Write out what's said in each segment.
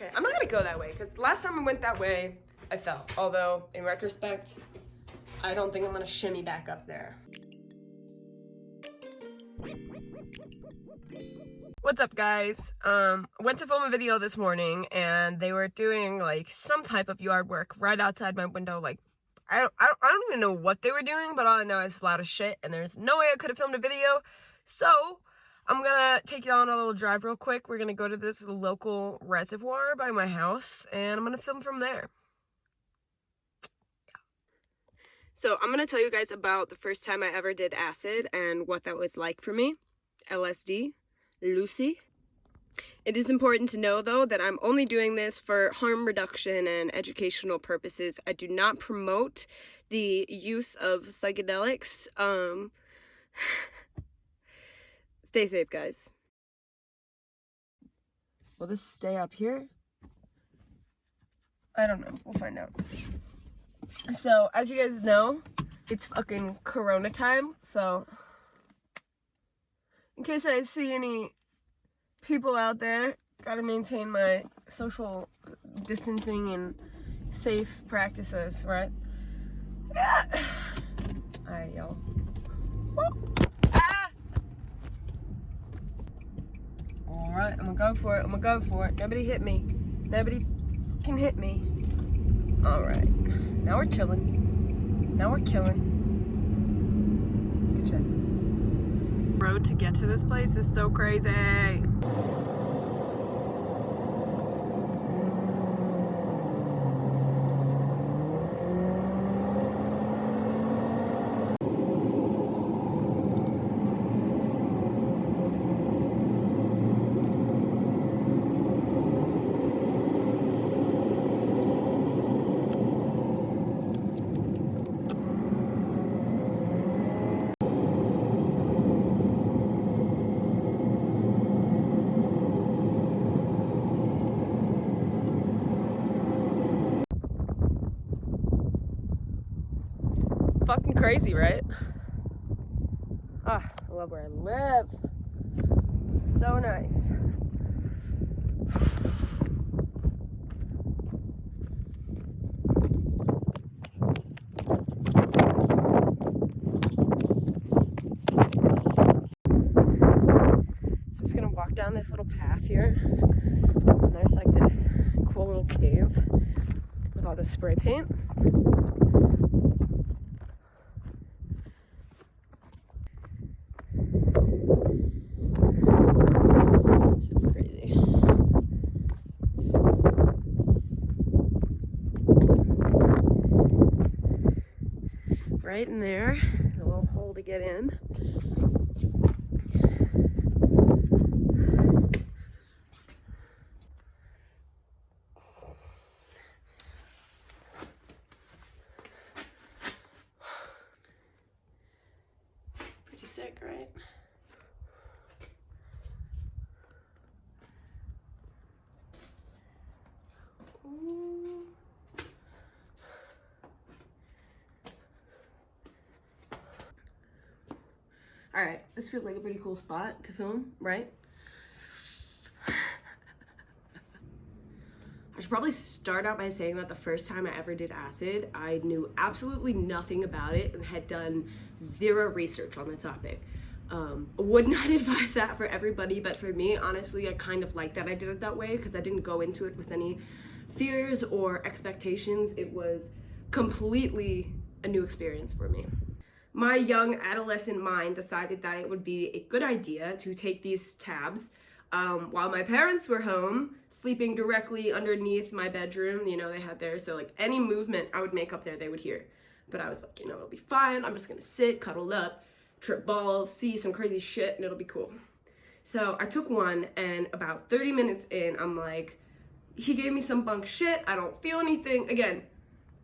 Okay, I'm not gonna go that way, because last time I went that way, I fell. Although, in retrospect, I don't think I'm gonna shimmy back up there. What's up, guys? Went to film a video this morning, and they were doing like some type of yard work right outside my window. Like, I don't even know what they were doing, but all I know is it's loud as shit, and there's no way I could have filmed a video. So I'm gonna take you on a little drive real quick. We're gonna go to this local reservoir by my house, and I'm gonna film from there. So I'm gonna tell you guys about the first time I ever did acid and what that was like for me. LSD. Lucy. It is important to know, though, that I'm only doing this for harm reduction and educational purposes. I do not promote the use of psychedelics. Stay safe, guys. Will this stay up here? I don't know. We'll find out. So, as you guys know, it's fucking Corona time, so in case I see any people out there, gotta maintain my social distancing and safe practices, right? Alright, y'all. Ah! Alright, I'm gonna go for it. Nobody hit me. Nobody can hit me. Alright. Now we're chilling. Now we're killing. Good shit. Road to get to this place is so crazy. Fucking crazy, right? Ah, I love where I live. So nice. So I'm just gonna walk down this little path here. And there's like this cool little cave with all this spray paint. Super crazy. Right in there, a little hole to get in. Pretty sick, right? Ooh. Alright, this feels like a pretty cool spot to film, right? I should probably start out by saying that the first time I ever did acid, I knew absolutely nothing about it and had done zero research on the topic. Would not advise that for everybody, but for me, honestly, I kind of like that I did it that way because I didn't go into it with any fears or expectations. It was completely a new experience for me. My young adolescent mind decided that it would be a good idea to take these tabs while my parents were home, sleeping directly underneath my bedroom. You know, they had theirs, so like any movement I would make up there, they would hear. But I was like, you know, it'll be fine. I'm just gonna sit, cuddled up, trip balls, see some crazy shit, and it'll be cool. So I took one, and about 30 minutes in, I'm like, he gave me some bunk shit. I don't feel anything. Again,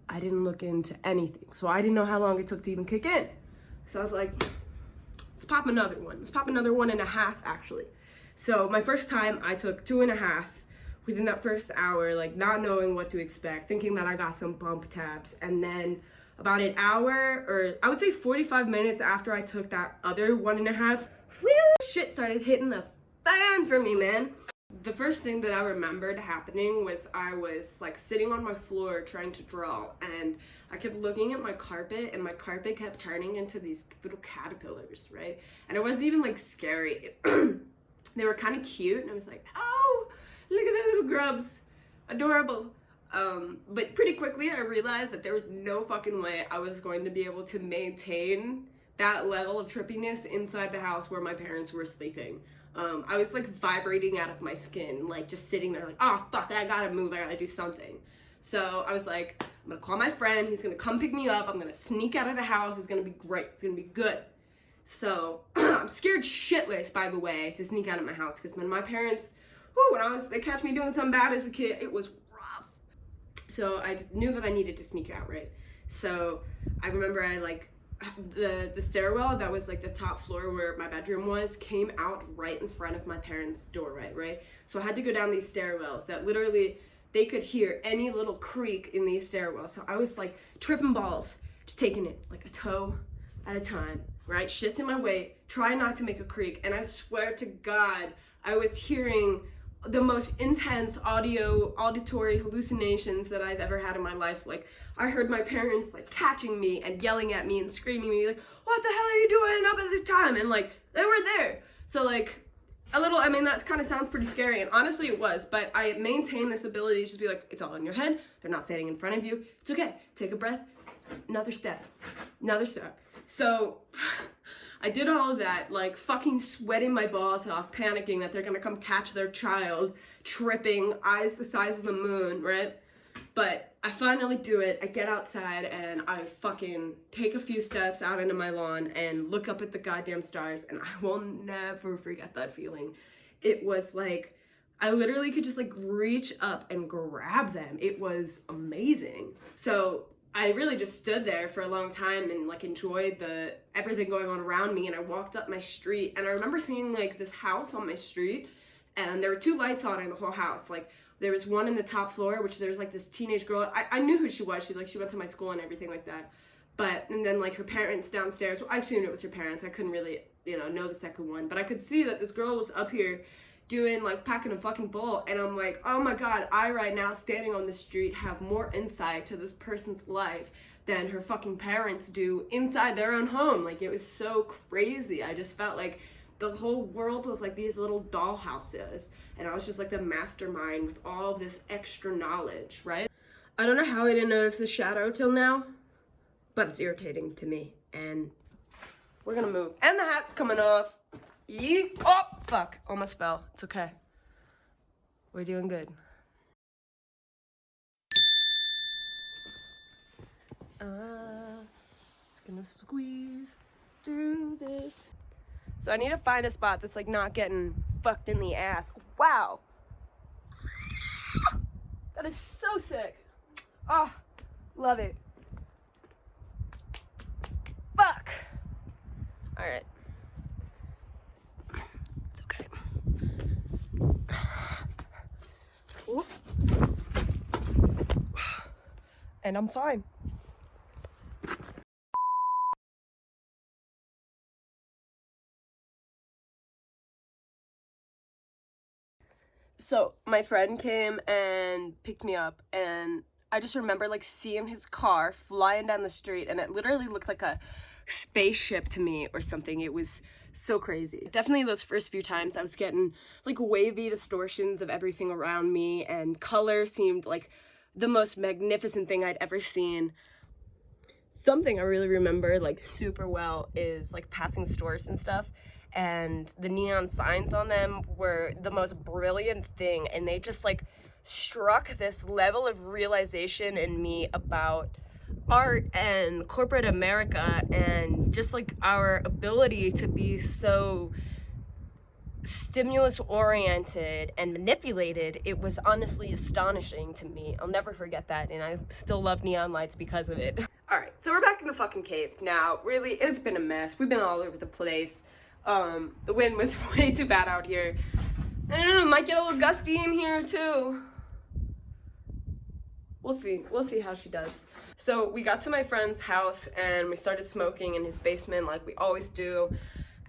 I didn't look into anything, so I didn't know how long it took to even kick in. So I was like, let's pop another one. Let's pop another 1.5, actually. So my first time, I took 2.5 within that first hour, like not knowing what to expect, thinking that I got some bump tabs. And then about an hour, or I would say 45 minutes after I took that other 1.5, shit started hitting the fan for me, man. The first thing that I remembered happening was I was like sitting on my floor trying to draw, and I kept looking at my carpet, and my carpet kept turning into these little caterpillars, right? And it wasn't even like scary. They were kind of cute, and I was like, oh, look at the little grubs, adorable. But pretty quickly I realized that there was no fucking way I was going to be able to maintain that level of trippiness inside the house where my parents were sleeping. I was like vibrating out of my skin, like just sitting there like, oh fuck, I gotta move, I gotta do something. So I was like, I'm gonna call my friend, he's gonna come pick me up, I'm gonna sneak out of the house, it's gonna be great, it's gonna be good. So I'm scared shitless, by the way, to sneak out of my house, because when my parents, they catch me doing something bad as a kid, it was rough. So I just knew that I needed to sneak out, right? So I remember I like, the stairwell that was like the top floor where my bedroom was came out right in front of my parents' doorway, right? So I had to go down these stairwells that literally they could hear any little creak in these stairwells. So I was like tripping balls, just taking it like a toe at a time, right? Shifting my weight, trying not to make a creak. And I swear to God, I was hearing the most intense auditory hallucinations that I've ever had in my life. Like, I heard my parents like catching me and yelling at me and screaming at me like, what the hell are you doing up at this time? And like, they were there. So like, that kind of sounds pretty scary, and honestly it was, but I maintained this ability to just be like, it's all in your head, they're not standing in front of you, it's okay, take a breath, another step. So I did all of that, like fucking sweating my balls off, panicking that they're gonna come catch their child, tripping, eyes the size of the moon, right? But I finally do it. I get outside and I fucking take a few steps out into my lawn and look up at the goddamn stars, and I will never forget that feeling. It was like, I literally could just like reach up and grab them. It was amazing. So I really just stood there for a long time and like enjoyed everything going on around me, and I walked up my street, and I remember seeing like this house on my street, and there were two lights on in the whole house. Like, there was one in the top floor, which there's like this teenage girl. I knew who she was. She went to my school and everything like that. And then like her parents downstairs. Well, I assumed it was her parents. I couldn't really, know the second one. But I could see that this girl was up here doing like packing a fucking bowl. And I'm like, oh my God, I right now standing on the street have more insight to this person's life than her fucking parents do inside their own home. Like, it was so crazy. I just felt like the whole world was like these little doll houses, and I was just like the mastermind with all this extra knowledge, right? I don't know how I didn't notice the shadow till now, but it's irritating to me, and we're gonna move. And the hat's coming off. Yeet. Oh, fuck. Almost fell. It's okay. We're doing good. Just gonna squeeze through this. So I need to find a spot that's like not getting fucked in the ass. Wow. That is so sick. Oh, love it. Fuck. All right. It's okay. Ooh. And I'm fine. So my friend came and picked me up, and I just remember like seeing his car flying down the street, and it literally looked like a spaceship to me or something. It was so crazy. Definitely those first few times I was getting like wavy distortions of everything around me, and color seemed like the most magnificent thing I'd ever seen. Something I really remember like super well is like passing stores and stuff, and the neon signs on them were the most brilliant thing, and they just like struck this level of realization in me about art and corporate America, and just like our ability to be so stimulus oriented and manipulated. It was honestly astonishing to me. I'll never forget that, and I still love neon lights because of it. Alright, so we're back in the fucking cave now. Really, it's been a mess. We've been all over the place. The wind was way too bad out here. I don't know, it might get a little gusty in here too. We'll see how she does. So we got to my friend's house and we started smoking in his basement like we always do.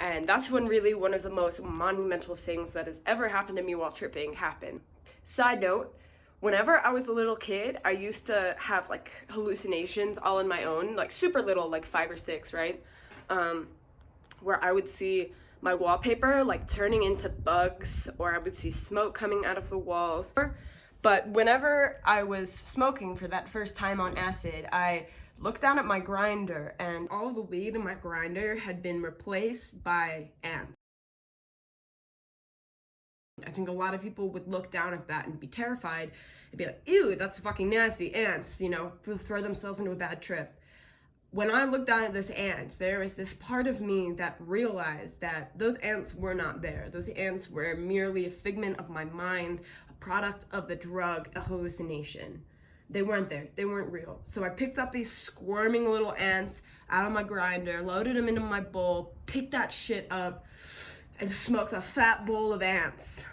And that's when really one of the most monumental things that has ever happened to me while tripping happened. Side note, whenever I was a little kid, I used to have like hallucinations all on my own, like super little, like 5 or 6, right? Where I would see my wallpaper like turning into bugs, or I would see smoke coming out of the walls. But whenever I was smoking for that first time on acid, I looked down at my grinder, and all the weed in my grinder had been replaced by ants. I think a lot of people would look down at that and be terrified and be like, ew, that's fucking nasty, ants, you know, throw themselves into a bad trip. When I looked down at those ants, there was this part of me that realized that those ants were not there. Those ants were merely a figment of my mind, a product of the drug, a hallucination. They weren't there. They weren't real. So I picked up these squirming little ants out of my grinder, loaded them into my bowl, picked that shit up, and smoked a fat bowl of ants.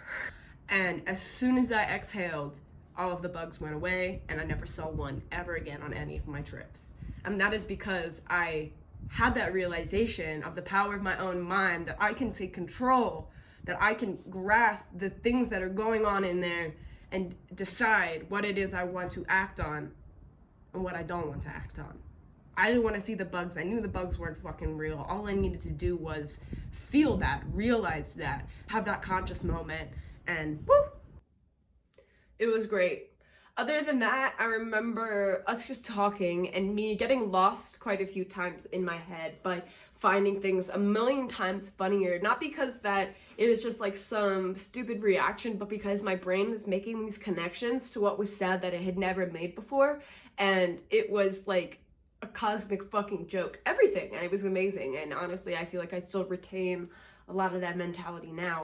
And as soon as I exhaled, all of the bugs went away, and I never saw one ever again on any of my trips. And that is because I had that realization of the power of my own mind, that I can take control, that I can grasp the things that are going on in there and decide what it is I want to act on and what I don't want to act on. I didn't want to see the bugs. I knew the bugs weren't fucking real. All I needed to do was feel that, realize that, have that conscious moment, and woo! It was great. Other than that, I remember us just talking and me getting lost quite a few times in my head, but finding things a million times funnier. Not because that it was just like some stupid reaction, but because my brain was making these connections to what was said that it had never made before. And it was like a cosmic fucking joke. Everything. And it was amazing. And honestly, I feel like I still retain a lot of that mentality now.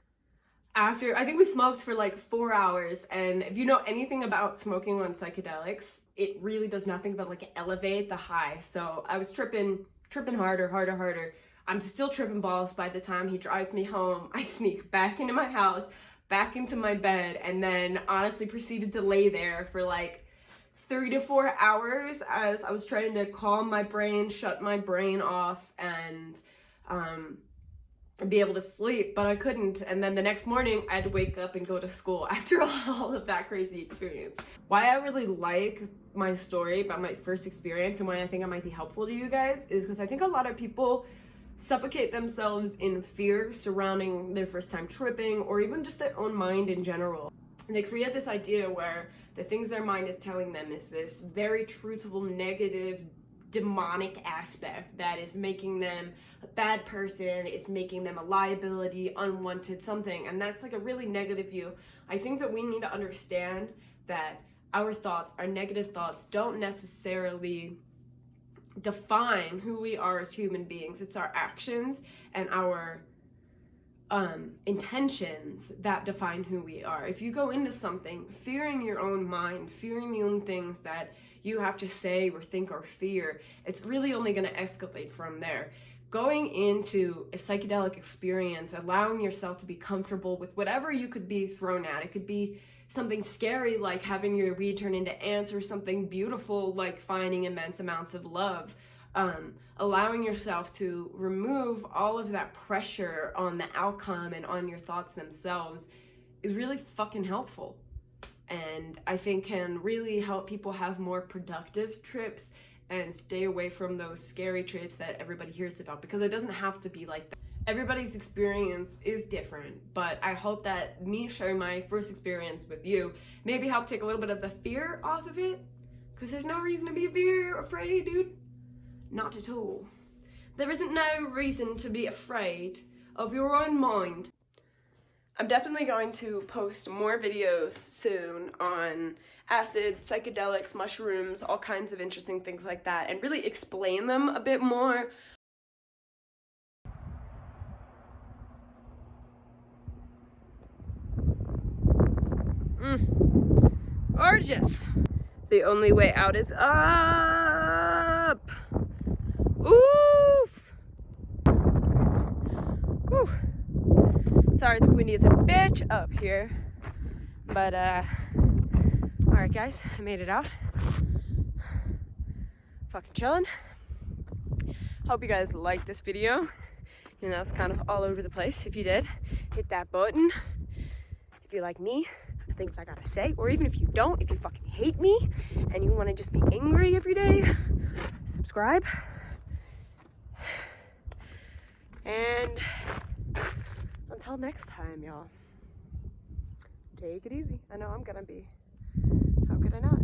After, I think we smoked for like 4 hours, and if you know anything about smoking on psychedelics, it really does nothing but like elevate the high. So I was tripping harder. I'm still tripping balls by the time he drives me home. I sneak back into my house, back into my bed, and then honestly proceeded to lay there for like 3 to 4 hours as I was trying to calm my brain, shut my brain off, and be able to sleep, but I couldn't. And then the next morning I had to wake up and go to school after all of that crazy experience. Why I really like my story about my first experience and why I think it might be helpful to you guys is because I think a lot of people suffocate themselves in fear surrounding their first time tripping, or even just their own mind in general. And they create this idea where the things their mind is telling them is this very truthful, negative, demonic aspect that is making them a bad person, is making them a liability, unwanted something, and that's like a really negative view. I think that we need to understand that our thoughts, our negative thoughts, don't necessarily define who we are as human beings. It's our actions and our intentions that define who we are. If you go into something fearing your own mind, fearing the own things that you have to say or think or fear, it's really only going to escalate from there. Going into a psychedelic experience, allowing yourself to be comfortable with whatever you could be thrown at. It could be something scary like having your weed turn into ants, or something beautiful like finding immense amounts of love. Allowing yourself to remove all of that pressure on the outcome and on your thoughts themselves is really fucking helpful. And I think can really help people have more productive trips and stay away from those scary trips that everybody hears about, because it doesn't have to be like that. Everybody's experience is different, but I hope that me sharing my first experience with you maybe help take a little bit of the fear off of it, because there's no reason to be afraid, dude. Not at all. There isn't no reason to be afraid of your own mind. I'm definitely going to post more videos soon on acid, psychedelics, mushrooms, all kinds of interesting things like that, and really explain them a bit more. Gorgeous. The only way out is up. Oof. Woo. Sorry, it's windy as a bitch up here, but alright guys, I made it out. Fucking chilling. Hope you guys liked this video. You know, it's kind of all over the place. If you did, hit that button. If you like me, the things I gotta say, or even if you don't, if you fucking hate me and you want to just be angry every day, subscribe. And until next time, y'all, take it easy. I know I'm gonna be. How could I not?